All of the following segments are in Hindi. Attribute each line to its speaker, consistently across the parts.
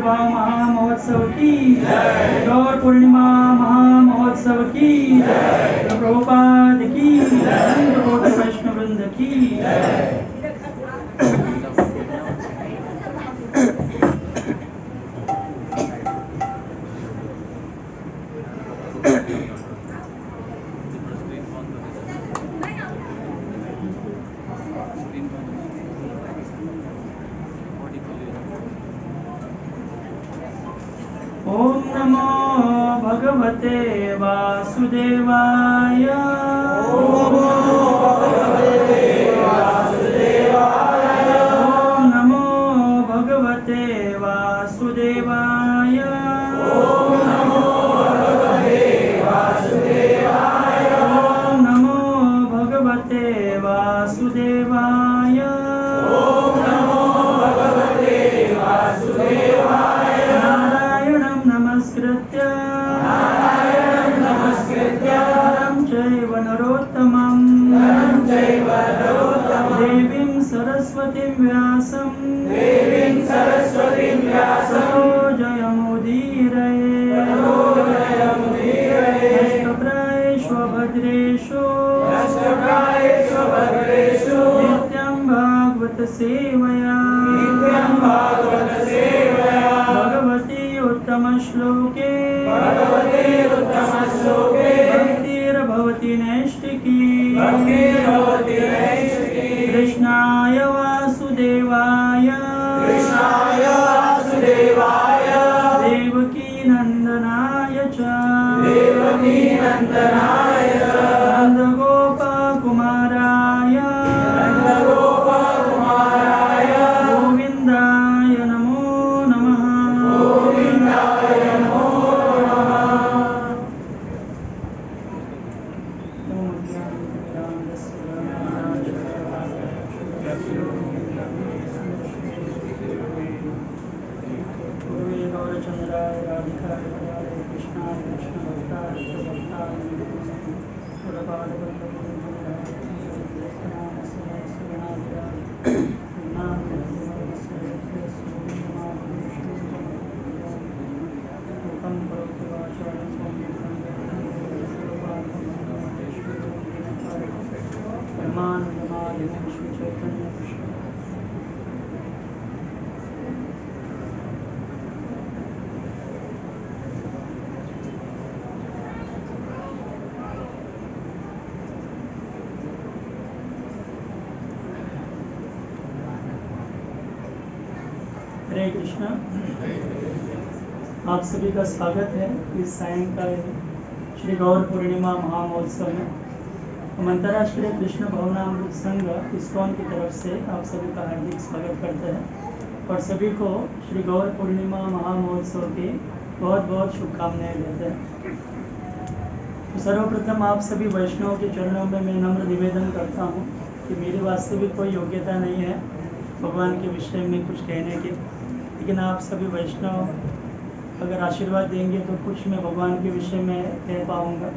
Speaker 1: आविर्भाव महामहोत्सव की, गौर पूर्णिमा महामहोत्सव की, प्रभुपाद की, वैष्णव वृंद की। ओम नमो भगवते वासुदेवाय। ओम नमो भगवते वासुदेवाय। ओम नमो भगवते वासुदेवाय। नारायणं नमस्कृत्य नरं चैव नरोत्तमं देवीं सरस्वतीं व्यासं ततो जयमुदीरये। नष्टप्रायेषु भद्रेषु नित्यं भागवत सेवया भगवती उत्तम श्लोके भक्तिर्भवति नैष्टिकी। कृष्णाय वासुदेवाय देवकी नंदनाय च नंदगोपकुमाराय गोविन्दाय नमो नमः। गौरचंद्राय राधिकाय कृष्णाय कृष्ण भक्ताय हरे कृष्णा। आप सभी का स्वागत है इस सायंकाल श्री गौर पूर्णिमा महामहोत्सव में। हम अंतर्राष्ट्रीय कृष्ण भवनामृत संघ इस्कॉन की तरफ से आप सभी का हार्दिक स्वागत करते हैं और सभी को श्री गौर पूर्णिमा महामहोत्सव की बहुत बहुत शुभकामनाएं देते हैं। तो सर्वप्रथम आप सभी वैष्णव के चरणों में मैं नम्र निवेदन करता हूँ कि मेरी वास्तविक कोई योग्यता नहीं है भगवान के विषय में कुछ कहने की, लेकिन आप सभी वैष्णव अगर आशीर्वाद देंगे तो कुछ मैं भगवान के विषय में कह पाऊँगा।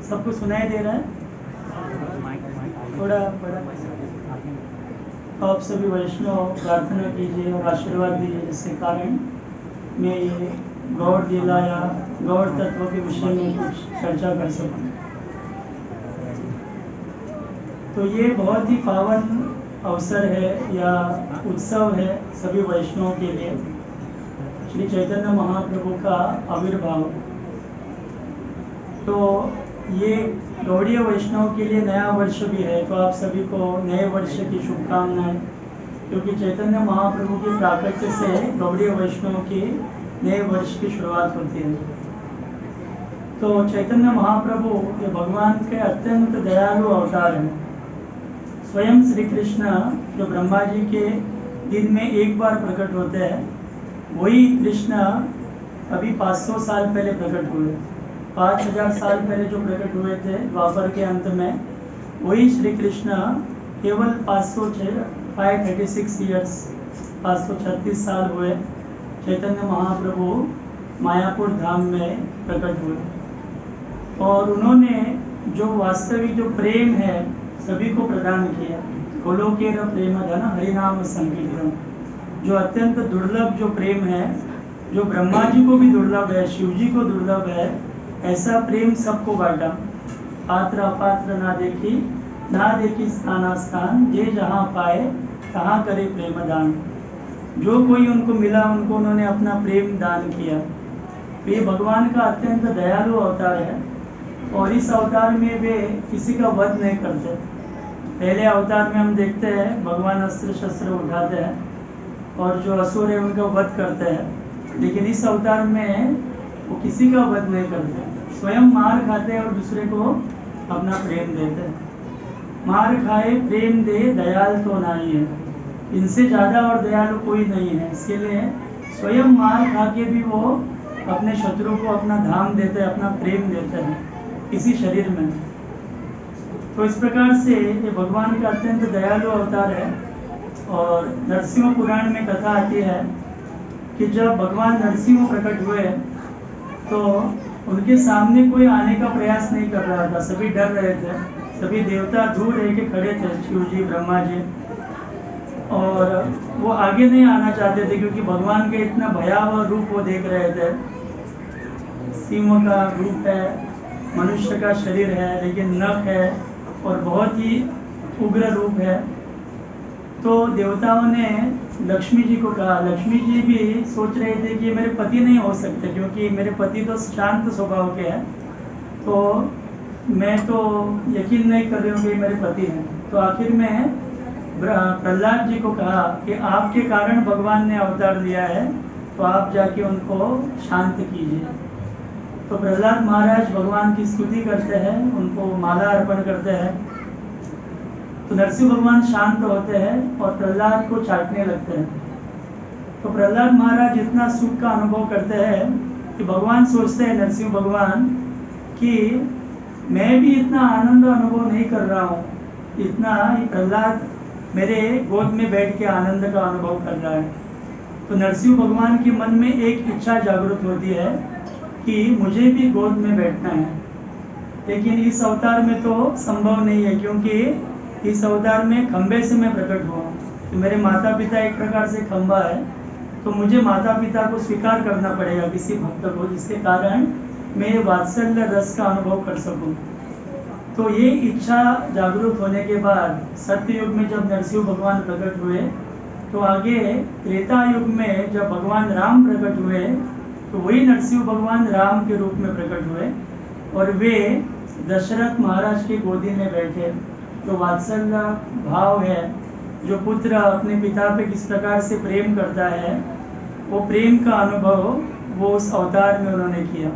Speaker 1: सबको सुनाई दे रहा है? थोड़ा बड़ा आप सभी वैष्णव प्रार्थना कीजिए और आशीर्वाद दीजिए, जिसके कारण मैं ये गौर लीला या गौर तत्व के विषय में कुछ चर्चा कर सकूँ। तो ये बहुत ही पावन अवसर है या उत्सव है सभी वैष्णवों के लिए, श्री चैतन्य महाप्रभु का आविर्भाव। तो ये गौड़ीय वैष्णव के लिए नया वर्ष भी है, तो आप सभी को नए वर्ष की शुभकामनाएं, क्योंकि चैतन्य महाप्रभु के प्राकट्य से गौड़ीय वैष्णव के नए वर्ष की शुरुआत होती है। तो चैतन्य महाप्रभु ये भगवान के अत्यंत दयालु अवतार हैं। स्वयं श्री कृष्ण जो ब्रह्मा जी के दिन में एक बार प्रकट होते हैं, वही कृष्ण अभी 500 साल पहले प्रकट हुए। 5000 साल पहले जो प्रकट हुए थे द्वापर के अंत में, वही श्री कृष्ण केवल 536 ईयर्स 536 साल हुए चैतन्य महाप्रभु मायापुर धाम में प्रकट हुए। और उन्होंने जो वास्तविक जो प्रेम है सभी को प्रदान किया। गोलोकेर प्रेम धन हरिनाम संकीर्तन, जो अत्यंत दुर्लभ जो प्रेम है जो ब्रह्मा जी को भी दुर्लभ है, शिव जी को दुर्लभ है, ऐसा प्रेम सबको बांटा। पात्र अपात्र ना देखी स्थान, जे जहाँ पाए तहाँ करे प्रेम दान। जो कोई उनको मिला उनको उन्होंने अपना प्रेम दान किया। तो ये भगवान का अत्यंत दयालु अवतार है और इस अवतार में वे किसी का वध नहीं करते। पहले अवतार में हम देखते हैं भगवान अस्त्र शस्त्र उठाते हैं और जो असुर है उनका वध करते हैं, लेकिन इस अवतार में वो किसी का वध नहीं करते, स्वयं मार खाते हैं और दूसरे को अपना प्रेम देते हैं। मार खाए प्रेम दे दयाल तो नहीं है, इनसे ज़्यादा और दयालु कोई नहीं है। इसके लिए स्वयं मार खा के भी वो अपने शत्रु को अपना धाम देते हैं, अपना प्रेम देते हैं इसी शरीर में। तो इस प्रकार से ये भगवान का अत्यंत दयालु अवतार है। और नरसिंह पुराण में कथा आती है कि जब भगवान नरसिंह प्रकट हुए तो उनके सामने कोई आने का प्रयास नहीं कर रहा था, सभी डर रहे थे, सभी देवता दूर रह के खड़े थे, शिव जी, ब्रह्मा जी, और वो आगे नहीं आना चाहते थे क्योंकि भगवान के इतना भयावह रूप वो देख रहे थे। सिंह का रूप है, मनुष्य का शरीर है, लेकिन नख है और बहुत ही उग्र रूप है। तो देवताओं ने लक्ष्मी जी को कहा, लक्ष्मी जी भी सोच रहे थे कि मेरे पति नहीं हो सकते क्योंकि मेरे पति तो शांत स्वभाव के हैं, तो मैं तो यकीन नहीं कर रही हूँ कि मेरे पति हैं। तो आखिर में प्रहलाद जी को कहा कि आपके कारण भगवान ने अवतार लिया है, तो आप जाके उनको शांत कीजिए। तो प्रहलाद महाराज भगवान की स्तुति करते हैं, उनको माला अर्पण करते हैं। तो नरसिंह भगवान शांत होते हैं और प्रहलाद को चाटने लगते हैं। तो प्रहलाद महाराज इतना सुख का अनुभव करते हैं कि भगवान सोचते हैं, नरसिंह भगवान, कि मैं भी इतना आनंद अनुभव नहीं कर रहा हूँ, इतना ही प्रहलाद मेरे गोद में बैठ के आनंद का अनुभव कर रहा है। तो नरसिंह भगवान के मन में एक इच्छा जागृत होती है कि मुझे भी गोद में बैठना है, लेकिन इस अवतार में तो संभव नहीं है क्योंकि इस अवतार में खंबे से मैं प्रकट हुआ हूँ। तो मेरे माता पिता एक प्रकार से खंबा है, तो मुझे माता पिता को स्वीकार करना पड़ेगा किसी भक्त को, जिसके कारण मैं वात्सल्य रस का अनुभव कर सकूँ। तो ये इच्छा जागरूक होने के बाद सत्य युग में जब नरसिंह भगवान प्रकट हुए, तो आगे त्रेता युग में जब भगवान राम प्रकट हुए तो वही नरसिंह भगवान राम के रूप में प्रकट हुए और वे दशरथ महाराज की गोदी में बैठे। तो वात्सल्य भाव है, जो पुत्र अपने पिता पे किस प्रकार से प्रेम करता है, वो प्रेम का अनुभव वो उस अवतार में उन्होंने किया।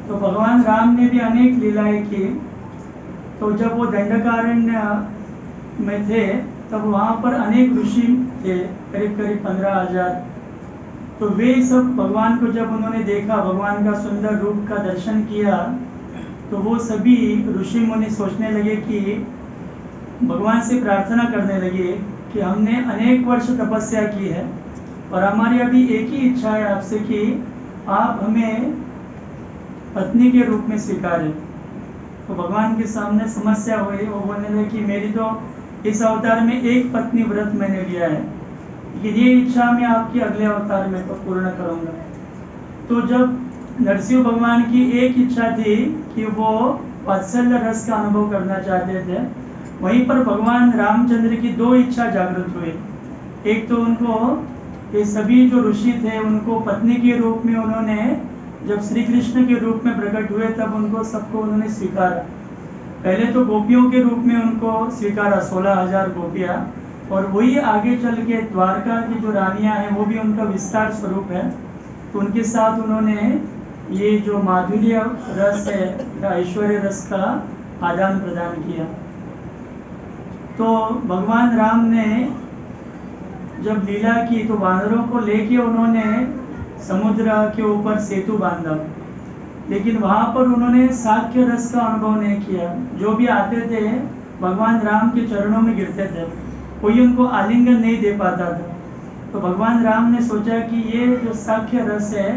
Speaker 1: तो भगवान राम ने भी अनेक लीलाएं की। तो जब वो दंडकारण्य में थे तब वहाँ पर अनेक ऋषि थे, करीब करीब 15,000। तो वे सब भगवान को जब उन्होंने देखा, भगवान का सुंदर रूप का दर्शन किया, तो वो सभी ऋषि मुनि सोचने लगे कि भगवान से प्रार्थना करने लगे कि हमने अनेक वर्ष तपस्या की है और हमारी अभी एक ही इच्छा है आपसे कि आप हमें पत्नी के रूप में स्वीकारें। तो भगवान के सामने समस्या हुई, वो बोलने लगे कि मेरी तो इस अवतार में एक पत्नी व्रत मैंने लिया है, लेकिन ये इच्छा मैं आपके अगले अवतार में तो पूर्ण करूँगा। तो जब नरसिंह भगवान की एक इच्छा थी कि वो वात्सल्य रस का अनुभव करना चाहते थे, वहीं पर भगवान रामचंद्र की दो इच्छा जागृत हुई। एक तो उनको ये सभी जो ऋषि थे उनको पत्नी के रूप में उन्होंने, जब श्री कृष्ण के रूप में प्रकट हुए तब उनको सबको उन्होंने स्वीकारा। पहले तो गोपियों के रूप में उनको स्वीकारा, 16,000 गोपियाँ, और वही आगे चल के द्वारका की जो रानियाँ हैं वो भी उनका विस्तार स्वरूप है। तो उनके साथ उन्होंने ये जो माधुर्य रस है या ऐश्वर्य रस का आदान प्रदान किया। तो भगवान राम ने जब लीला की तो वानरों को लेके उन्होंने समुद्र के ऊपर सेतु बांधा, लेकिन वहाँ पर उन्होंने साक्ष्य रस का अनुभव नहीं किया। जो भी आते थे भगवान राम के चरणों में गिरते थे, कोई उनको आलिंगन नहीं दे पाता था। तो भगवान राम ने सोचा कि ये जो साक्ष्य रस है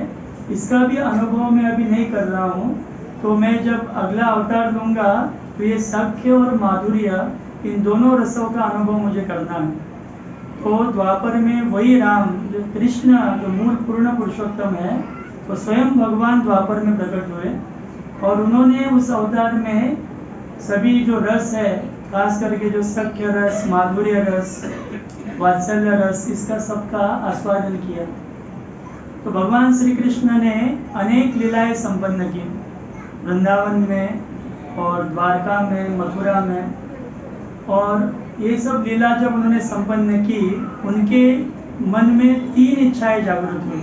Speaker 1: इसका भी अनुभव मैं अभी नहीं कर रहा हूँ, तो मैं जब अगला अवतार लूँगा तो ये साक्ष्य और माधुर्य इन दोनों रसों का अनुभव मुझे करना है। तो द्वापर में वही राम जो कृष्ण जो मूल पूर्ण पुरुषोत्तम है वो स्वयं भगवान द्वापर में प्रकट हुए और उन्होंने उस अवतार में सभी जो रस है, खास करके जो सख्य रस, माधुर्य रस, वात्सल्य रस, इसका सबका आस्वादन किया। तो भगवान श्री कृष्ण ने अनेक लीलाएं संपन्न की वृंदावन में और द्वारका में, मथुरा में। और ये सब लीला जब उन्होंने संपन्न की, उनके मन में 3 इच्छाएं जागृत हुई।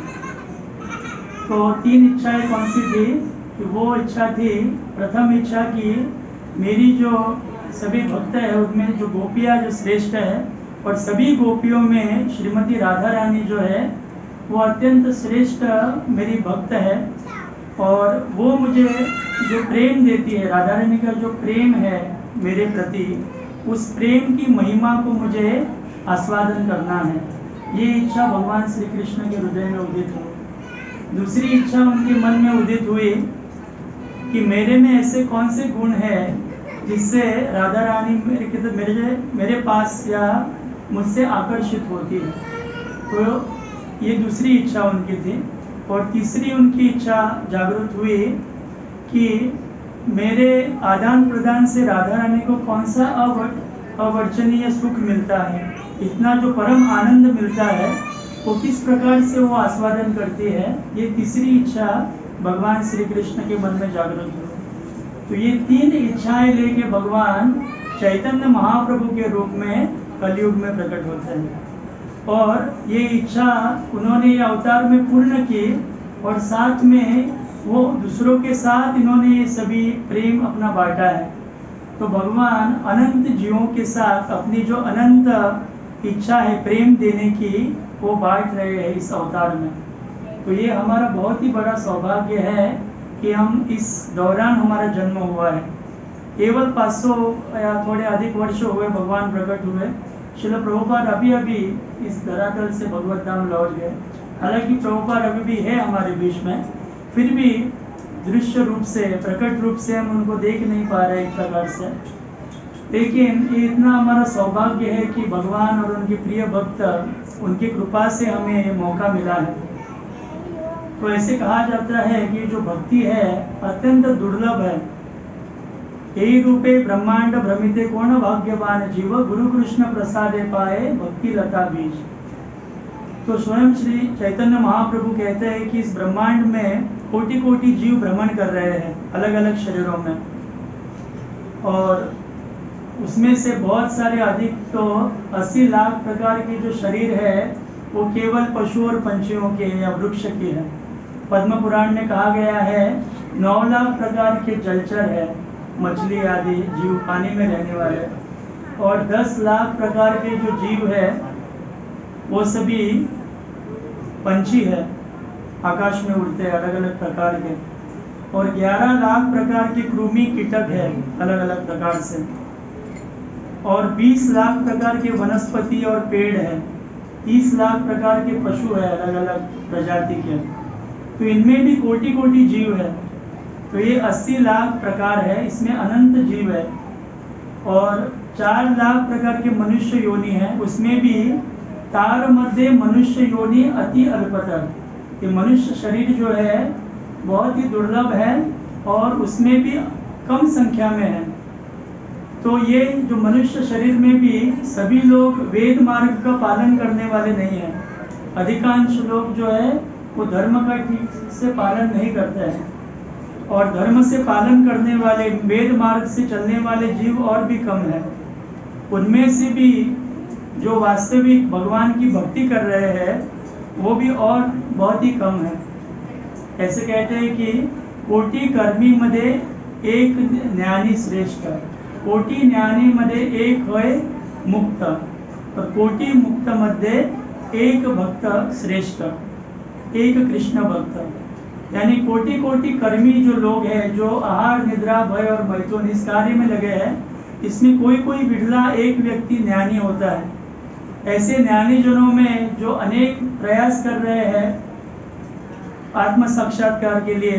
Speaker 1: तो 3 इच्छाएं कौन सी थी? कि वो इच्छा थी, प्रथम इच्छा की मेरी जो सभी भक्त है उनमें जो गोपियाँ जो श्रेष्ठ है और सभी गोपियों में श्रीमती राधा रानी जो है वो अत्यंत श्रेष्ठ मेरी भक्त है और वो मुझे जो प्रेम देती है, राधा रानी का जो प्रेम है मेरे प्रति, उस प्रेम की महिमा को मुझे आस्वादन करना है। ये इच्छा भगवान श्री कृष्ण के हृदय में उदित हुई। दूसरी इच्छा उनके मन में उदित हुई कि मेरे में ऐसे कौन से गुण है जिससे राधा रानी मेरे पास या मुझसे आकर्षित होती है। तो ये दूसरी इच्छा उनकी थी। और तीसरी उनकी इच्छा जागृत हुई कि मेरे आदान प्रदान से राधा रानी को कौन सा अवर्चनीय सुख मिलता है, इतना जो परम आनंद मिलता है वो किस प्रकार से वो आस्वादन करती है। ये तीसरी इच्छा भगवान श्री कृष्ण के मन में जागृत हुई। तो ये 3 इच्छाएं लेके भगवान चैतन्य महाप्रभु के रूप में कलयुग में प्रकट होते हैं और ये इच्छा उन्होंने ये अवतार में पूर्ण की और साथ में वो दूसरों के साथ इन्होंने ये सभी प्रेम अपना बांटा है। तो भगवान अनंत जीवों के साथ अपनी जो अनंत इच्छा है प्रेम देने की वो बांट रहे हैं इस अवतार में। तो ये हमारा बहुत ही बड़ा सौभाग्य है कि हम इस दौरान हमारा जन्म हुआ है। केवल 500 या थोड़े अधिक वर्ष हुए भगवान प्रकट हुए। श्रील प्रभुपाद अभी अभी इस धरातल से भगवत धाम लौट गए। हालांकि प्रभुपाद अभी भी है हमारे बीच में, फिर भी दृश्य रूप से, प्रकट रूप से हम उनको देख नहीं पा रहे एक प्रकार से। लेकिन ये इतना हमारा सौभाग्य है कि भगवान और उनके प्रिय भक्त, उनकी कृपा से हमें ये मौका मिला है। तो ऐसे कहा जाता है कि जो भक्ति है अत्यंत दुर्लभ है। यही रूपे ब्रह्मांड भ्रमिते कौन भाग्यवान जीव, गुरु कृष्ण प्रसादे पाए भक्ति लता बीज। तो स्वयं श्री चैतन्य महाप्रभु कहते हैं कि इस ब्रह्मांड में कोटि कोटि जीव भ्रमण कर रहे हैं अलग अलग शरीरों में, और उसमें से बहुत सारे अधिक तो 80 लाख प्रकार के जो शरीर है वो केवल पशु और पंछियों के या वृक्ष के हैं। पद्म पुराण में कहा गया है 9 लाख प्रकार के जलचर है, मछली आदि जीव पानी में रहने वाले, और 10 लाख प्रकार के जो जीव है वो सभी पंछी है, आकाश में उड़ते हैं अलग अलग प्रकार के, और 11 लाख प्रकार के कृमि कीटक है अलग अलग प्रकार से, और 20 लाख प्रकार के वनस्पति और पेड़ है, 30 लाख प्रकार के पशु है अलग अलग प्रजाति के। तो इनमें भी कोटि कोटि जीव है। तो ये 80 लाख प्रकार है, इसमें अनंत जीव है, और 4 लाख प्रकार के मनुष्य योनि है, उसमें भी तार मध्य मनुष्य योनि अति अल्पतर। ये मनुष्य शरीर जो है बहुत ही दुर्लभ है और उसमें भी कम संख्या में है। तो ये जो मनुष्य शरीर में भी सभी लोग वेद मार्ग का पालन करने वाले नहीं हैं। अधिकांश लोग जो है वो धर्म का ठीक से पालन नहीं करते हैं, और धर्म से पालन करने वाले, वेद मार्ग से चलने वाले जीव और भी कम है। उनमें से भी जो वास्तविक भगवान की भक्ति कर रहे हैं वो भी और बहुत ही कम है। ऐसे कहते हैं कि कोटि कर्मी मध्ये एक ज्ञानी श्रेष्ठ, कोटि ज्ञानी मध्ये एक होय मुक्त, और कोटि मुक्त मध्ये एक भक्त श्रेष्ठ, एक कृष्ण भक्त। यानी कोटि कोटि कर्मी जो लोग हैं, जो आहार निद्रा भय और मैथुन इस कार्य में लगे हैं, इसमें कोई कोई बिरला एक व्यक्ति ज्ञानी होता है। ऐसे ज्ञानी जनों में जो अनेक प्रयास कर रहे हैं आत्म साक्षात्कार के लिए,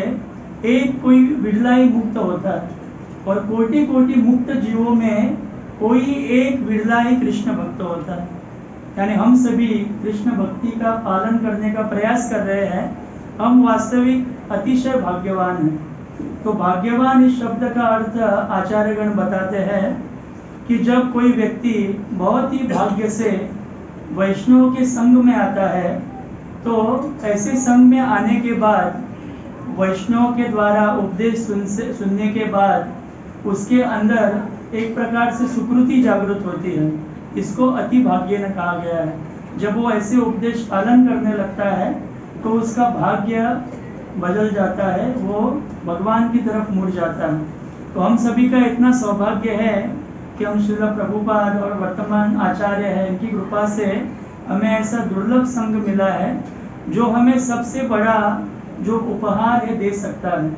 Speaker 1: एक कोई बिरला ही मुक्त होता है, और कोटि कोटि मुक्त जीवों में कोई एक बिरला ही कृष्ण भक्त होता है। यानी हम सभी कृष्ण भक्ति का पालन करने का प्रयास कर रहे हैं, हम वास्तविक अतिशय भाग्यवान हैं। तो भाग्यवान इस शब्द का अर्थ आचार्यगण बताते हैं कि जब कोई व्यक्ति बहुत ही भाग्य से वैष्णव के संग में आता है, तो ऐसे संग में आने के बाद वैष्णव के द्वारा उपदेश सुनने के बाद उसके अंदर एक प्रकार से सुकृति जागृत होती है। इसको अति भाग्य न कहा गया है। जब वो ऐसे उपदेश पालन करने लगता है तो उसका भाग्य बदल जाता है, वो भगवान की तरफ मुड़ जाता है। तो हम सभी का इतना सौभाग्य है कि हम श्रील प्रभुपाद और वर्तमान आचार्य है, इनकी कृपा से हमें ऐसा दुर्लभ संग मिला है जो हमें सबसे बड़ा जो उपहार है दे सकता है।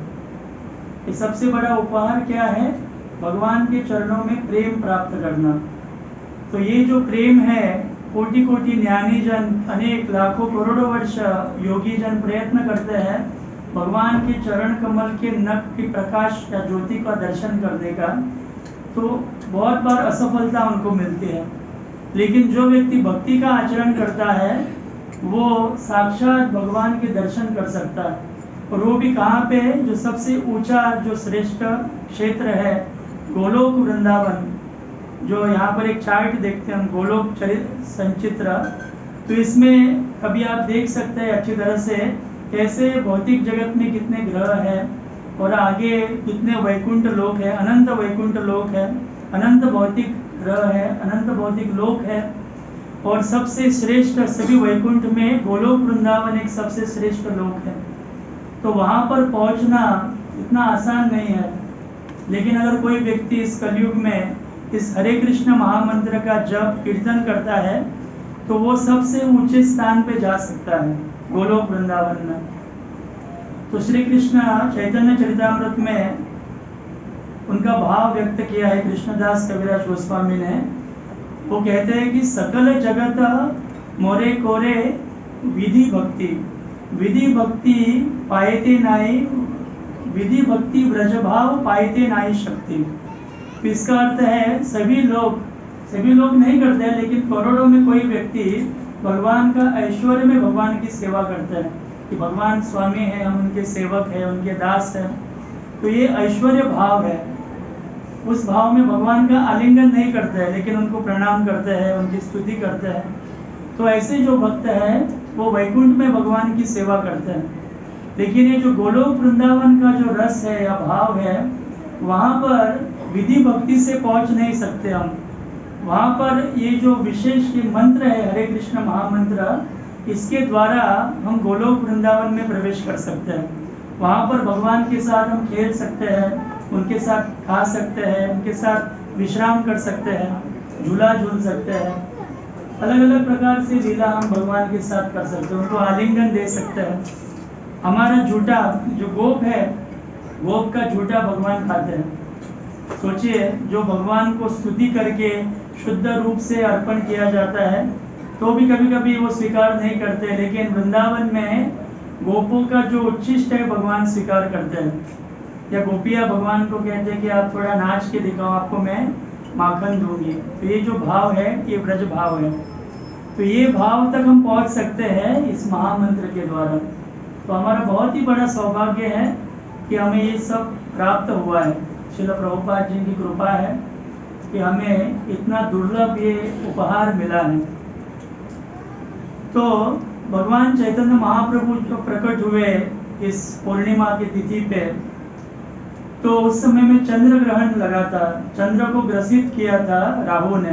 Speaker 1: ये सबसे बड़ा उपहार क्या है? भगवान के चरणों में प्रेम प्राप्त करना। तो ये जो प्रेम है, कोटि कोटि ज्ञानी जन, अनेक लाखों करोड़ों वर्ष योगी जन प्रयत्न करते हैं भगवान के चरण कमल के नख के प्रकाश या ज्योति का दर्शन करने का, तो बहुत बार असफलता उनको मिलती है। लेकिन जो व्यक्ति भक्ति का आचरण करता है वो साक्षात भगवान के दर्शन कर सकता है। और वो भी कहाँ पे? जो सबसे ऊंचा, जो श्रेष्ठ क्षेत्र है, गोलोक वृंदावन। जो यहाँ पर एक चार्ट देखते हैं हम, गोलोक संचित्र, तो इसमें कभी आप देख सकते हैं अच्छी तरह से कैसे भौतिक जगत में कितने ग्रह हैं और आगे कितने वैकुंठ लोक है, अनंत वैकुंठ लोक है, अनंत भौतिक ग्रह है, अनंत भौतिक लोक है। और सबसे श्रेष्ठ सभी वैकुंठ में गोलोक वृंदावन एक सबसे श्रेष्ठ लोक है। तो वहाँ पर पहुँचना इतना आसान नहीं है। लेकिन अगर कोई व्यक्ति इस कलयुग में इस हरे कृष्ण महामंत्र का जप कीर्तन करता है तो वो सबसे ऊंचे स्थान पे जा सकता है, गोलोक वृंदावन में। तो श्री कृष्ण चैतन्य चरितामृत में उनका भाव व्यक्त किया है कृष्णदास कविराज गोस्वामी ने। वो कहते हैं कि सकल जगत मोरे कोरे विधि भक्ति, विधि भक्ति पाएते नाई, विधि भक्ति ब्रज भाव पाएते नाई शक्ति। तो इसका अर्थ है सभी लोग नहीं करते हैं, लेकिन करोड़ों में कोई व्यक्ति भगवान का ऐश्वर्य में भगवान की सेवा करते हैं कि भगवान स्वामी है, हम उनके सेवक हैं, उनके दास हैं। तो ये ऐश्वर्य भाव है। उस भाव में भगवान का आलिंगन नहीं करते हैं, लेकिन उनको प्रणाम करते हैं, उनकी स्तुति करते हैं। तो ऐसे जो भक्त है वो वैकुंठ में भगवान की सेवा करते हैं। लेकिन ये जो गोलोक वृंदावन का जो रस है या भाव है, वहाँ पर विधि भक्ति से पहुँच नहीं सकते हम। वहाँ पर ये जो विशेष ये मंत्र है हरे कृष्ण महामंत्र, इसके द्वारा हम गोलोक वृंदावन में प्रवेश कर सकते हैं। वहाँ पर भगवान के साथ हम खेल सकते हैं, उनके साथ खा सकते हैं, उनके साथ विश्राम कर सकते हैं, झूला झूल सकते हैं, अलग अलग प्रकार से लीला हम भगवान के साथ कर सकते हैं, उनको आलिंगन दे सकते हैं। हमारा झूठा जो गोप है, गोप का झूठा भगवान खाते हैं। सोचिए, जो भगवान को स्तुति करके शुद्ध रूप से अर्पण किया जाता है तो भी कभी कभी वो स्वीकार नहीं करते, लेकिन वृंदावन में गोपों का जो उच्छिष्ट है भगवान स्वीकार करते हैं। या गोपियाँ भगवान को कहते हैं कि आप थोड़ा नाच के दिखाओ, आपको मैं माखन दूंगी। तो ये जो भाव है ये ब्रज भाव है। तो ये भाव तक हम पहुंच सकते हैं इस महामंत्र के द्वारा। तो हमारा बहुत ही बड़ा सौभाग्य है कि हमें ये सब प्राप्त हुआ है। श्रील प्रभुपाद जी की कृपा है कि हमें इतना दुर्लभ ये उपहार मिला है। तो भगवान चैतन्य महाप्रभु जो प्रकट हुए इस पूर्णिमा की तिथि पे, तो उस समय में चंद्र ग्रहण लगा था, चंद्र को ग्रसित किया था राहु ने।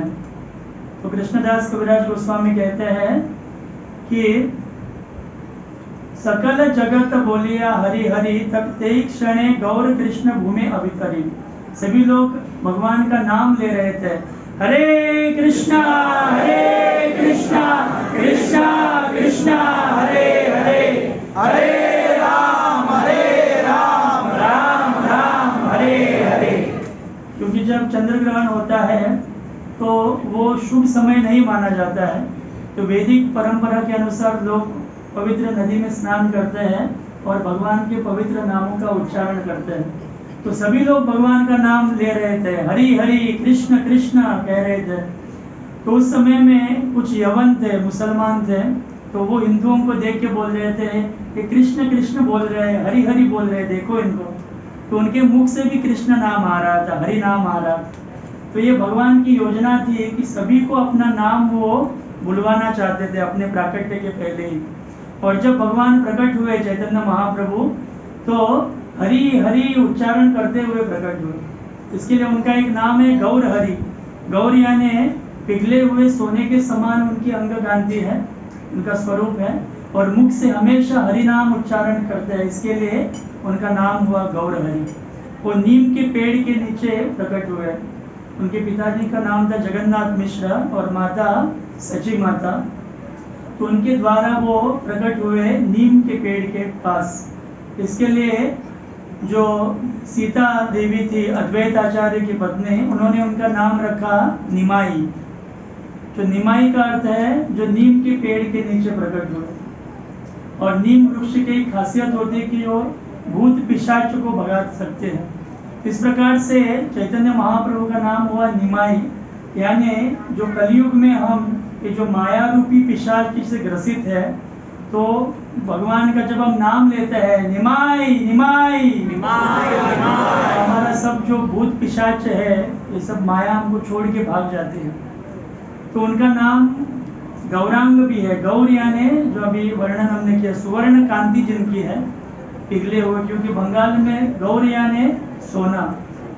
Speaker 1: तो कृष्णदास कविराज गोस्वामी कहते हैं कि सकल जगत बोलिया हरि हरि, तब ते क्षणे गौर कृष्ण भूमि अभितरी। सभी लोग भगवान का नाम ले रहे थे, हरे कृष्णा कृष्णा कृष्णा हरे हरे, हरे राम राम राम हरे हरे। क्योंकि जब चंद्र ग्रहण होता है तो वो शुभ समय नहीं माना जाता है। तो वैदिक परंपरा के अनुसार लोग पवित्र नदी में स्नान करते हैं और भगवान के पवित्र नामों का उच्चारण करते हैं। तो सभी लोग भगवान का नाम ले रहे थे, हरि हरि कृष्ण कृष्ण कह रहे थे। तो उस समय में कुछ यवन थे, मुसलमान थे, तो वो हिंदुओं को देख के बोल रहे थे कि कृष्ण कृष्ण बोल रहे हैं, हरि हरि बोल रहे हैं, देखो इनको। तो उनके मुख से भी कृष्ण नाम आ रहा था, हरि नाम आ रहा था। तो ये भगवान की योजना थी कि सभी को अपना नाम वो बुलवाना चाहते थे अपने प्राकट्य के पहले ही। और जब भगवान प्रकट हुए चैतन्य महाप्रभु, तो हरि हरि उच्चारण करते हुए प्रकट हुए। इसके लिए उनका एक नाम है गौर हरि। गौर यानी पिघले हुए सोने के समान उनकी अंग कांति है, उनका स्वरूप है, और मुख से हमेशा हरि नाम उच्चारण करते हैं, इसके लिए उनका नाम हुआ गौर हरि। वो नीम के पेड़ के नीचे प्रकट हुए। उनके पिताजी का नाम था जगन्नाथ मिश्र और माता सची माता। तो उनके द्वारा वो प्रकट हुए नीम के पेड़ के पास। इसके लिए जो सीता देवी थी अद्वैत आचार्य की पत्नी, उन्होंने उनका नाम रखा निमाई। तो निमाई का अर्थ है जो नीम के पेड़ के नीचे प्रकट हुए। और नीम वृक्ष की खासियत होती है कि वो भूत पिशाच को भगा सकते हैं। इस प्रकार से चैतन्य महाप्रभु का नाम हुआ निमाई, यानी जो कलयुग में हम ये जो माया रूपी पिशाच से ग्रसित है, तो भगवान का जब हम नाम लेते हैं निमाई निमाई निमाई, हमारा सब जो भूत पिशाच है ये सब माया हमको छोड़ के भाग जाते हैं। तो उनका नाम गौरांग भी है। गौर यानी जो अभी वर्णन हमने किया सुवर्ण कांति जिनकी है, पिघले हुए, क्योंकि बंगाल में गौर यानी सोना,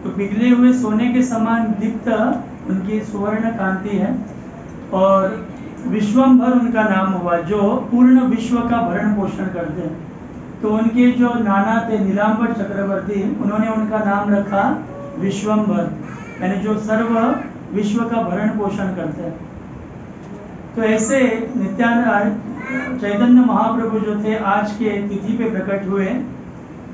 Speaker 1: तो पिघले हुए सोने के समान दीप्त उनकी सुवर्ण कांति है। और विश्वम्भर उनका नाम हुआ, जो पूर्ण विश्व का भरण पोषण करते हैं। तो उनके जो नाना थे नीलांबर चक्रवर्ती, उन्होंने उनका नाम रखा विश्वम्भर, यानी जो सर्व विश्व का भरण पोषण करते हैं। तो ऐसे नित्यानंद चैतन्य महाप्रभु जो थे आज के तिथि पे प्रकट हुए,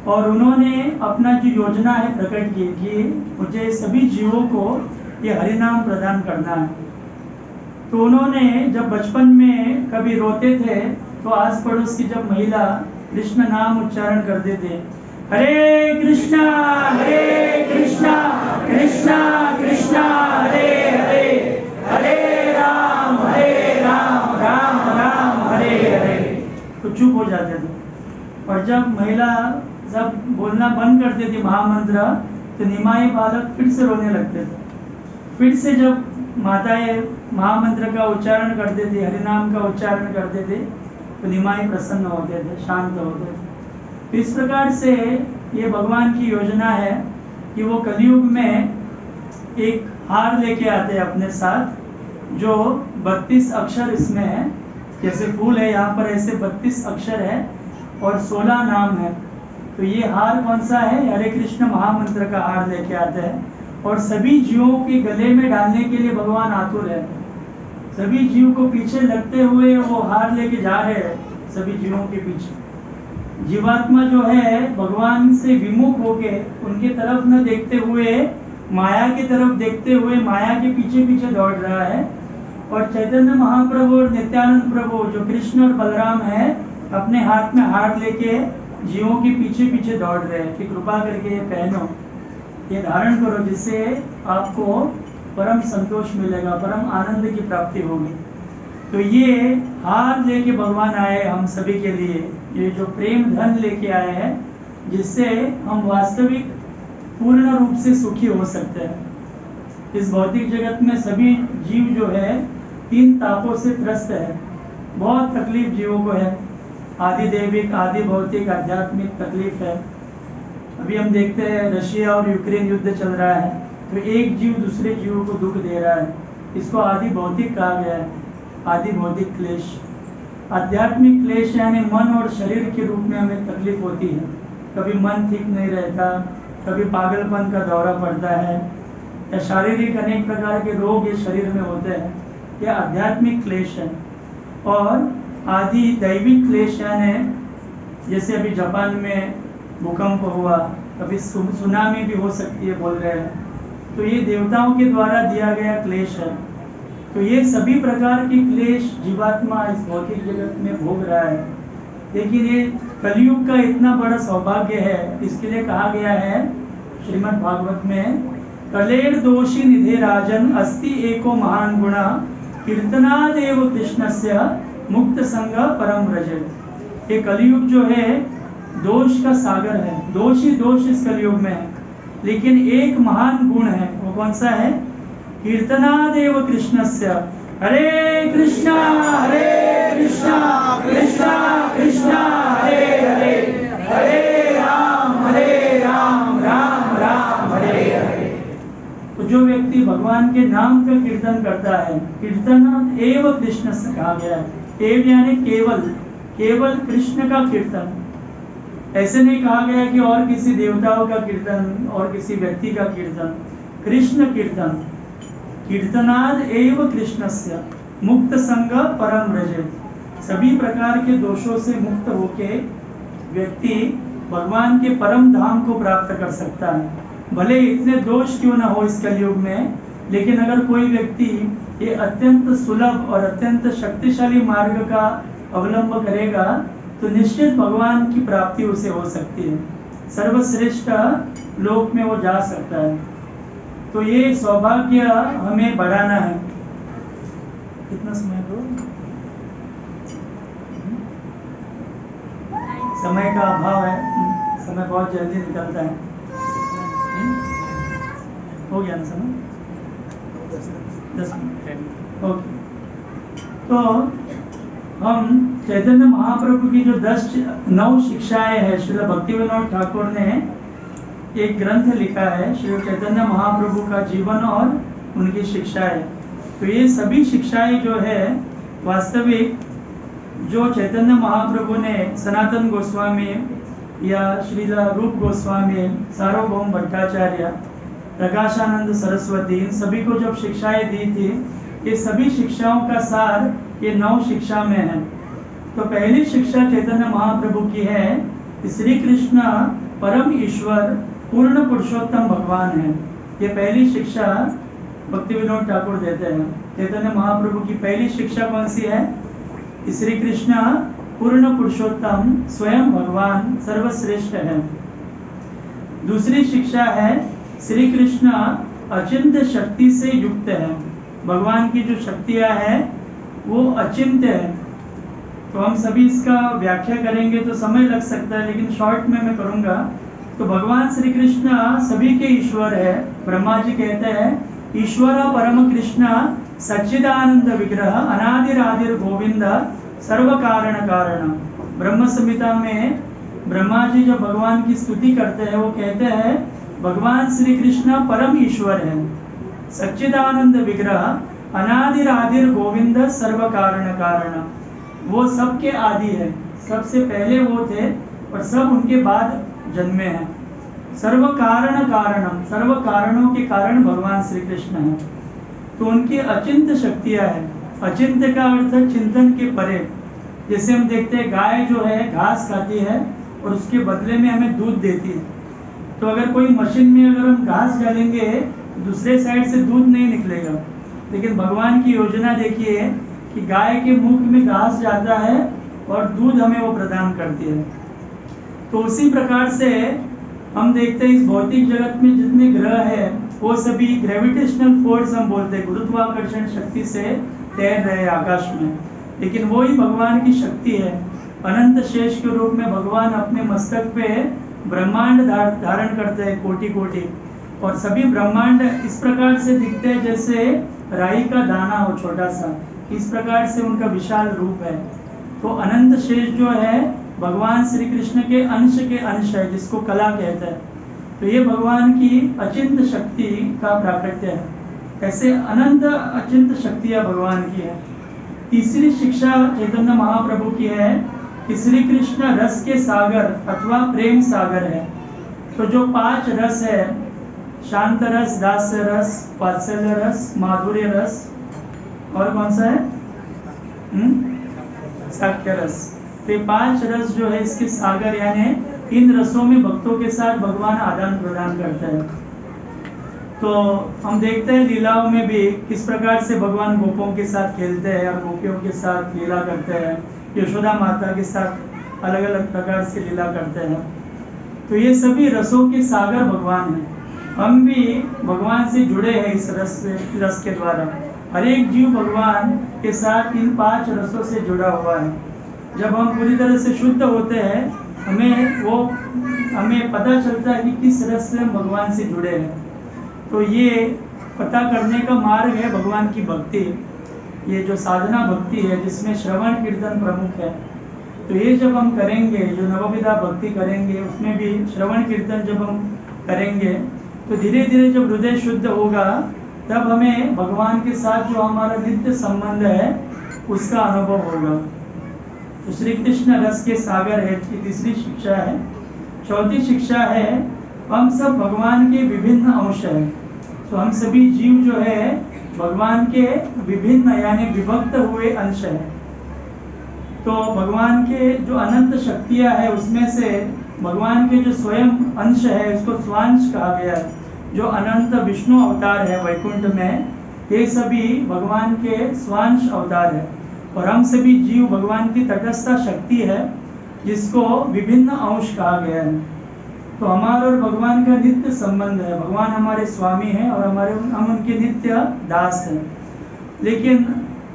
Speaker 1: और उन्होंने अपना जो योजना है प्रकट की कि मुझे सभी जीवों को ये हरिनाम प्रदान करना है। तो उन्होंने जब बचपन में कभी रोते थे, तो आस पड़ोस की जब महिला कृष्ण नाम उच्चारण करते थे, हरे कृष्णा कृष्णा कृष्णा हरे हरे, हरे राम राम राम हरे हरे, तो चुप हो जाते थे। और जब महिला जब बोलना बंद करती थी महामंत्र, तो निमाई बालक फिर से रोने लगते थे। फिर से जब माताएं महामंत्र का उच्चारण करते थे, हरिनाम का उच्चारण करते थे, तो निमाई प्रसन्न होते थे, शांत होते थे। तो इस प्रकार से ये भगवान की योजना है कि वो कलयुग में एक हार लेके आते हैं अपने साथ, जो 32 अक्षर इसमें है। जैसे फूल है यहाँ पर, ऐसे 32 अक्षर है और 16 नाम है। तो ये हार कौन सा है? हरे कृष्ण महामंत्र का हार लेके आते हैं, और सभी जीवों के गले में डालने के लिए भगवान आतुर है। सभी जीव को पीछे लगते हुए वो हार लेके जा रहे हैं, सभी जीवों के पीछे। जीवात्मा जो है भगवान से विमुख होके, उनके तरफ न देखते हुए, माया की तरफ देखते हुए माया के पीछे पीछे दौड़ रहा है। और चैतन्य महाप्रभु और नित्यानंद प्रभु जो कृष्ण और बलराम है, अपने हाथ में हार लेके जीवों के पीछे पीछे दौड़ रहे हैं कि कृपा करके ये पहनो, ये धारण करो, जिससे आपको परम संतोष मिलेगा, परम आनंद की प्राप्ति होगी। तो ये हार लेके भगवान आए हम सभी के लिए, ये जो प्रेम धन लेके आए हैं, जिससे हम वास्तविक पूर्ण रूप से सुखी हो सकते हैं। इस भौतिक जगत में सभी जीव जो है 3 तापों से त्रस्त है। बहुत तकलीफ जीवों को है, आदि दैविक, आदि भौतिक, आध्यात्मिक तकलीफ है। अभी हम देखते हैं रशिया और यूक्रेन युद्ध चल रहा है, तो एक जीव दूसरे जीव को दुख दे रहा है, इसको आदि भौतिक कहा गया है, आदि भौतिक क्लेश। आध्यात्मिक क्लेश यानी मन और शरीर के रूप में हमें तकलीफ होती है। कभी मन ठीक नहीं रहता, कभी पागलपन का दौरा पड़ता है, या शारीरिक अनेक प्रकार के रोग इस शरीर में होते हैं, यह आध्यात्मिक क्लेश है। और आदि दैविक क्लेश यानी जैसे अभी जापान में भूकंप हुआ, कभी सुनामी भी हो सकती है बोल रहे हैं, तो ये देवताओं के द्वारा दिया गया क्लेश है। तो ये सभी प्रकार के क्लेश जीवात्मा इस भौतिक जगत में भोग रहा है। लेकिन ये कलयुग का इतना बड़ा सौभाग्य है, इसके लिए कहा गया है श्रीमद् भागवत में, कलेर दोषी निधे राजन अस्ति एको महान गुणा कीर्तनादेव कृष्णस्य मुक्त संग परम व्रजेत। ये कलयुग जो है दोष का सागर है, दोष ही दोष इस कलयुग में है, लेकिन एक महान गुण है, वो कौन सा है? कीर्तनादेव कृष्णस्य, हरे कृष्णा कृष्णा कृष्णा हरे हरे, हरे राम राम राम हरे हरे। तो जो व्यक्ति भगवान के नाम का कीर्तन करता है, कीर्तन एव कृष्ण से कहा गया है। एव यानी केवल, केवल कृष्ण का कीर्तन। ऐसे नहीं कहा गया कि और किसी देवताओं का कीर्तन और किसी व्यक्ति का कीर्तन, कृष्ण कीर्तन। कीर्तनाद एव कृष्णस्य मुक्त संग परम व्रजेत। सभी प्रकार के दोषों से मुक्त होके व्यक्ति भगवान के परम धाम को प्राप्त कर सकता है। भले इतने दोष क्यों ना हो इस कलयुग में, लेकिन अगर कोई व्यक्ति ये अत्यंत सुलभ और अत्यंत शक्तिशाली मार्ग का अवलंब करेगा तो निश्चित भगवान की प्राप्ति उसे हो सकती है, सर्वश्रेष्ठ लोक में वो जा सकता है। तो ये सौभाग्य हमें बढ़ाना है। कितना समय दो? समय का अभाव है, समय बहुत जल्दी निकलता है। हो गया ना समय? 10 मिनट। ओके। तो हम चैतन्य महाप्रभु की जो 9 शिक्षाएं हैं, श्रील भक्तिविनोद ठाकुर ने एक ग्रंथ लिखा है, श्री चैतन्य महाप्रभु का जीवन और उनकी शिक्षाएं। तो ये सभी शिक्षाएं जो है वास्तविक जो चैतन्य महाप्रभु ने सनातन गोस्वामी या श्रील रूप गोस्वामी, सार्वभौम भट्टाचार्य, प्रकाशानंद सरस्वती, इन सभी को जब शिक्षाएं दी थी, ये सभी शिक्षाओं का सार ये 9 शिक्षा में है। तो पहली शिक्षा चैतन्य महाप्रभु की है कि श्री कृष्ण परम ईश्वर पूर्ण पुरुषोत्तम भगवान है। ये पहली शिक्षा भक्तिविनोद ठाकुर देते हैं। चैतन्य महाप्रभु की पहली शिक्षा कौन सी है? कि श्री कृष्ण पूर्ण पुरुषोत्तम स्वयं भगवान सर्वश्रेष्ठ है। दूसरी शिक्षा है श्री कृष्ण अचिंत्य शक्ति से युक्त है। भगवान की जो शक्तियां हैं वो अचिंत्य है। तो हम सभी इसका व्याख्या करेंगे तो समय लग सकता है, लेकिन शॉर्ट में मैं करूंगा। तो भगवान श्री कृष्ण सभी के ईश्वर है। ब्रह्मा जी कहते हैं ईश्वर परम कृष्ण सच्चिदानंद विग्रह अनादिरादिर गोविंद सर्व कारण कारण। ब्रह्म संहिता में ब्रह्मा जी जब भगवान की स्तुति करते हैं वो कहते हैं भगवान श्री कृष्ण परम ईश्वर है, सच्चिदानंद विग्रह अनादिरादिर गोविंद सर्व कारण कारण। वो सबके आदि है, सबसे पहले वो थे और सब उनके बाद जन्मे हैं। सर्व कारण कारणम, सर्व कारणों के कारण भगवान श्री कृष्ण है। तो उनकी अचिंत्य शक्तियां हैं। अचिंत्य का अर्थ चिंतन के परे। जैसे हम देखते हैं गाय जो है घास खाती है और उसके बदले में हमें दूध देती है। तो अगर कोई मशीन में अगर हम घास डालेंगे तो दूसरे साइड से दूध नहीं निकलेगा, लेकिन भगवान की योजना देखिए कि गाय के मुख में घास जाता है और दूध हमें वो प्रदान करती है। तो उसी प्रकार से हम देखते हैं इस भौतिक जगत में जितने ग्रह है वो सभी ग्रेविटेशनल फोर्स हम बोलते हैं, गुरुत्वाकर्षण शक्ति से तैर रहे आकाश में, लेकिन वो ही भगवान की शक्ति है। अनंत शेष के रूप में भगवान अपने मस्तक पे ब्रह्मांड धारण करते हैं, कोटि कोटि, और सभी ब्रह्मांड इस प्रकार से दिखते हैं जैसे राई का दाना हो छोटा सा। इस प्रकार से उनका विशाल रूप है। तो अनंत शेष जो है भगवान श्री कृष्ण के अंश है, जिसको कला कहते हैं। तो ये भगवान की अचिंत शक्ति का प्राकट्य है। ऐसे अनंत अचिंत शक्तियां भगवान की है। तीसरी शिक्षा चैतन्य महाप्रभु की है कि श्री कृष्ण रस के सागर अथवा प्रेम सागर है। तो जो 5 रस है, शांत रस, दास्य रस, वात्सल्य रस, माधुर्य रस, और कौन सा है? साक्ष्य रस। तो ये 5 रस जो है इसके सागर, यानी इन रसों में भक्तों के साथ भगवान आदान प्रदान करते हैं। तो हम देखते हैं लीलाओं में भी किस प्रकार से भगवान गोपों के साथ खेलते हैं और गोपियों के साथ लीला करते हैं, यशोदा माता के साथ अलग अलग प्रकार से लीला करते हैं। तो ये सभी रसों के सागर भगवान हैं। हम भी भगवान से जुड़े हैं इस रस के द्वारा। हर एक जीव भगवान के साथ इन 5 रसों से जुड़ा हुआ है। जब हम पूरी तरह से शुद्ध होते हैं, हमें पता चलता है कि किस रस से हम भगवान से जुड़े हैं। तो ये पता करने का मार्ग है भगवान की भक्ति। ये जो साधना भक्ति है जिसमें श्रवण कीर्तन प्रमुख है, तो ये जब हम करेंगे, जो नवविधा भक्ति करेंगे, उसमें भी श्रवण कीर्तन जब हम करेंगे, तो धीरे धीरे जब हृदय शुद्ध होगा, तब हमें भगवान के साथ जो हमारा नित्य संबंध है उसका अनुभव होगा। तो श्री कृष्ण रस के सागर है, ये तीसरी शिक्षा है। चौथी शिक्षा है, हम सब भगवान के विभिन्न अंश हैं। तो हम सभी जीव जो है भगवान के विभिन्न यानी विभक्त हुए अंश हैं। तो भगवान के जो अनंत शक्तियां है उसमें से भगवान के जो स्वयं अंश है उसको स्वांश कहा गया है। जो अनंत विष्णु अवतार है वैकुंठ में, ये सभी भगवान के स्वांश अवतार है। और हम सभी जीव भगवान की तटस्थ शक्ति है जिसको विभिन्न अंश कहा गया है। तो हमारा और भगवान का नित्य संबंध है। भगवान हमारे स्वामी हैं और हम उनके नित्य दास हैं। लेकिन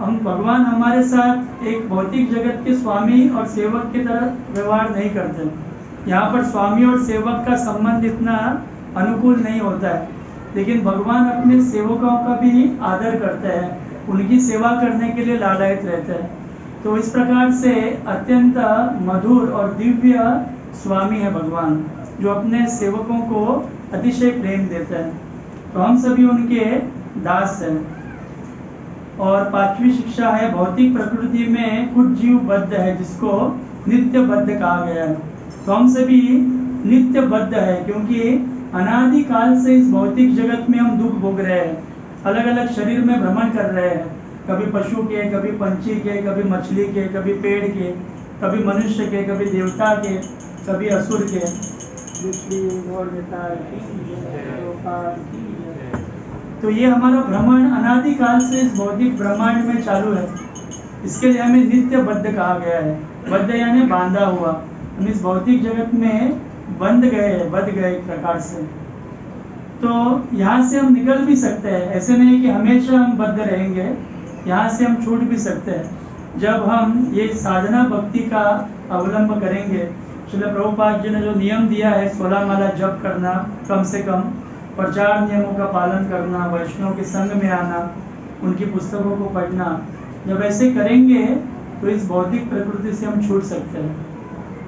Speaker 1: भगवान हमारे साथ एक भौतिक जगत के स्वामी और सेवक की तरह व्यवहार नहीं करते। यहाँ पर स्वामी और सेवक का संबंध इतना अनुकूल नहीं होता है, लेकिन भगवान अपने सेवकों का भी आदर करते हैं, उनकी सेवा करने के लिए लालायित रहते हैं। तो इस प्रकार से अत्यंत मधुर और दिव्य स्वामी है भगवान, जो अपने सेवकों को अतिशय प्रेम देते हैं। तो हम सभी उनके दास हैं। और 5वीं शिक्षा है, भौतिक प्रकृति में कुछ जीव बद्ध है जिसको नित्य बद्ध कहा गया है। तो हम सभी नित्य बद्ध है क्योंकि अनादि काल से इस भौतिक जगत में हम दुख भोग रहे हैं। अलग अलग शरीर में भ्रमण कर रहे हैं, कभी पशु के, कभी पंछी के, कभी मछली के, कभी पेड़ के, कभी मनुष्य के, कभी देवता के, कभी असुर के। तो ये हमारा भ्रमण अनादि काल से इस भौतिक ब्रह्मांड में चालू है। इसके लिए हमें नित्य बद्ध कहा गया है। बद्ध यानी बांधा हुआ। हम इस भौतिक जगत में बंध गए एक प्रकार से। तो यहाँ से हम निकल भी सकते हैं, ऐसे नहीं कि हमेशा हम बद्ध रहेंगे। यहाँ से हम छूट भी सकते हैं जब हम ये साधना भक्ति का अवलंब करेंगे। श्रील प्रभुपाद जी ने जो नियम दिया है, 16 माला जप करना कम से कम, और 4 नियमों का पालन करना, वैष्णव के संग में आना, उनकी पुस्तकों को पढ़ना, जब ऐसे करेंगे तो इस भौतिक प्रकृति से हम छूट सकते हैं।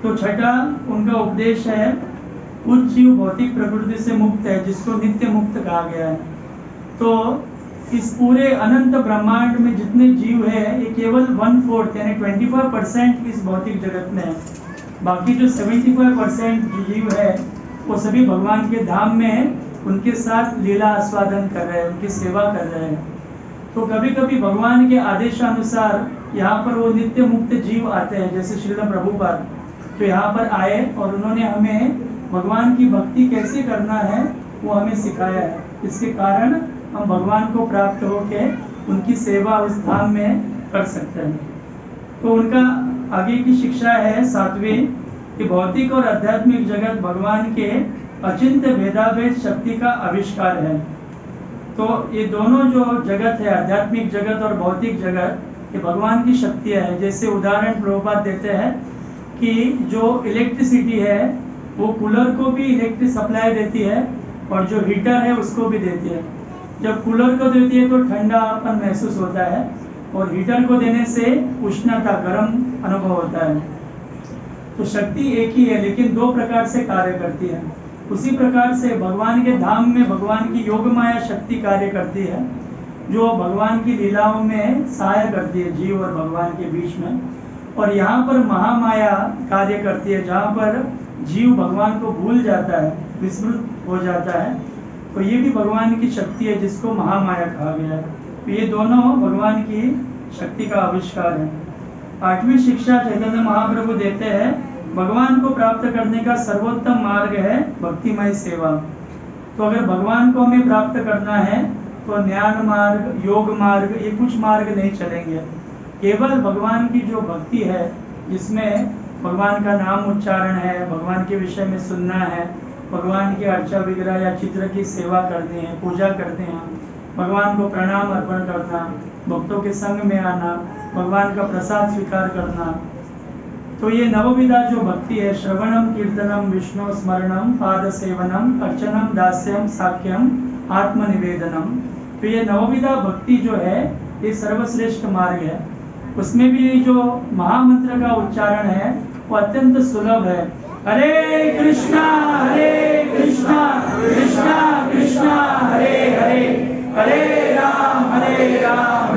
Speaker 1: तो छठा उनका उपदेश है, कुछ जीव भौतिक प्रकृति से मुक्त है जिसको नित्य मुक्त कहा गया है। तो इस पूरे अनंत ब्रह्मांड में जितने जीव है, ये केवल 1/4 यानी 25% इस भौतिक जगत में है। बाकी जो 75% जीव है वो सभी भगवान के धाम में उनके साथ लीला आस्वादन कर रहे हैं, उनकी सेवा कर रहे हैं। तो कभी कभी भगवान के आदेशानुसार यहाँ पर वो नित्य मुक्त जीव आते हैं, जैसे श्रील प्रभुपाद तो यहाँ पर आए और उन्होंने हमें भगवान की भक्ति कैसे करना है वो हमें सिखाया है। इसके कारण हम भगवान को प्राप्त होके उनकी सेवा उस धाम में कर सकते हैं। तो उनका आगे की शिक्षा है 7वीं, कि भौतिक और आध्यात्मिक जगत भगवान के अचिंत्य भेदाभेद शक्ति का आविष्कार है। तो ये दोनों जो जगत है, आध्यात्मिक जगत और भौतिक जगत, ये भगवान की शक्तियाँ है। जैसे उदाहरण प्रभुपाद देते हैं कि जो इलेक्ट्रिसिटी है वो कूलर को भी इलेक्ट्रिक सप्लाई देती है और जो हीटर है उसको भी देती है। जब कूलर को देती है तो ठंडापन महसूस होता है और हीटर को देने से उष्णता, गर्म अनुभव होता है। तो शक्ति एक ही है लेकिन 2 प्रकार से कार्य करती है। उसी प्रकार से भगवान के धाम में भगवान की योग माया शक्ति कार्य करती है, जो भगवान की लीलाओं में सहाय करती है जीव और भगवान के बीच में। और यहाँ पर महामाया कार्य करती है, जहाँ पर जीव भगवान को भूल जाता है, विस्मृत हो जाता है। तो ये भी भगवान की शक्ति है जिसको महामाया कहा गया है। तो ये दोनों भगवान की शक्ति का आविष्कार है। 8वीं शिक्षा चैतन्य महाप्रभु देते हैं, भगवान को प्राप्त करने का सर्वोत्तम मार्ग है भक्तिमय सेवा। तो अगर भगवान को हमें प्राप्त करना है तो ज्ञान मार्ग, योग मार्ग, ये कुछ मार्ग नहीं चलेंगे। केवल भगवान की जो भक्ति है, जिसमें भगवान का नाम उच्चारण है, भगवान के विषय में सुनना है, भगवान की अर्चा विग्रह या चित्र की सेवा करनी है, पूजा करते हैं, भगवान को प्रणाम अर्पण करना, भक्तों के संग में आना, भगवान का प्रसाद स्वीकार करना। तो ये नवविधा जो भक्ति है, श्रवणम कीर्तनम विष्णु स्मरणम पाद सेवनम अर्चनम दास्यम साक्यम आत्मनिवेदनम, तो ये नवविधा भक्ति जो है ये सर्वश्रेष्ठ मार्ग है। उसमें भी जो महामंत्र का उच्चारण है वो अत्यंत सुलभ है। हरे कृष्णा कृष्णा कृष्णा हरे हरे, हरे राम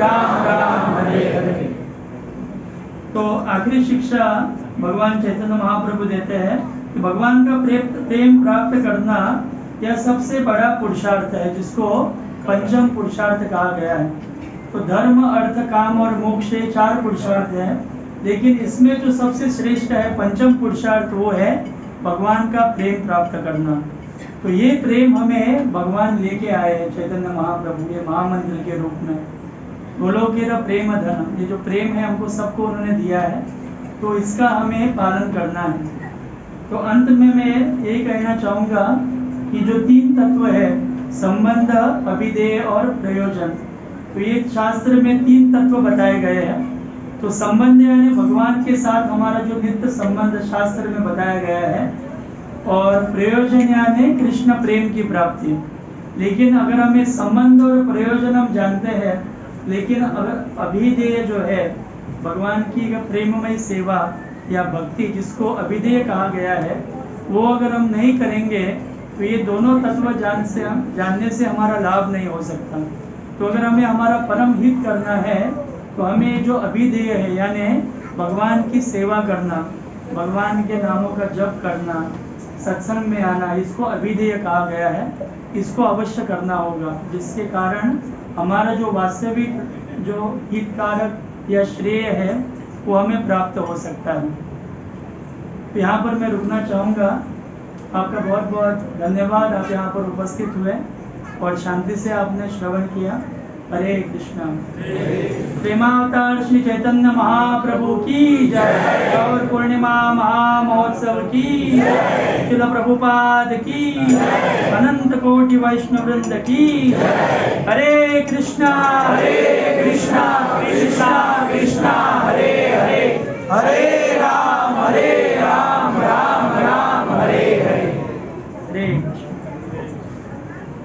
Speaker 1: राम राम हरे हरे। तो आखिरी शिक्षा भगवान चैतन्य महाप्रभु देते हैं कि भगवान का प्रेम प्राप्त करना यह सबसे बड़ा पुरुषार्थ है, जिसको पंचम पुरुषार्थ कहा गया है। तो धर्म अर्थ काम और मोक्ष 4 पुरुषार्थ हैं, लेकिन इसमें जो सबसे श्रेष्ठ है पंचम पुरुषार्थ वो है भगवान का प्रेम प्राप्त करना। तो ये प्रेम हमें भगवान लेके आए हैं चैतन्य महाप्रभु ये महामंत्र के रूप में। गोलोकेर प्रेम धनम, ये जो प्रेम है हमको सबको उन्होंने दिया है, तो इसका हमें पालन करना है। तो अंत में मैं यही कहना चाहूँगा कि जो 3 तत्व है, संबंध, अभिधेय और प्रयोजन, तो ये शास्त्र में 3 तत्व बताए गए हैं। तो संबंध यानी भगवान के साथ हमारा जो नित्य संबंध शास्त्र में बताया गया है, और प्रयोजन यानी कृष्ण प्रेम की प्राप्ति। लेकिन अगर हमें संबंध और प्रयोजन हम जानते हैं, लेकिन अगर अभिधेय जो है भगवान की प्रेममय सेवा या भक्ति, जिसको अभिधेय कहा गया है, वो अगर हम नहीं करेंगे तो ये दोनों तत्व जानने से हमारा लाभ नहीं हो सकता। तो अगर हमें हमारा परम हित करना है तो हमें जो अभिधेय है यानी भगवान की सेवा करना, भगवान के नामों का जप करना, सत्संग में आना, इसको अभिधेय कहा गया है। इसको अवश्य करना होगा, जिसके कारण हमारा जो वास्तविक जो हितकारक या श्रेय है वो हमें प्राप्त हो सकता है। तो यहाँ पर मैं रुकना चाहूँगा। आपका बहुत बहुत धन्यवाद, आप यहाँ पर उपस्थित हुए और शांति से आपने श्रवण किया। हरे कृष्णा। प्रेमावतार श्री चैतन्य महाप्रभु की जय, और पूर्णिमा महामहोत्सव की जय, श्रील प्रभुपाद की जय, अनंत कोटि वैष्णव वृंद की जय। हरे कृष्णा कृष्णा कृष्णा हरे हरे, हरे राम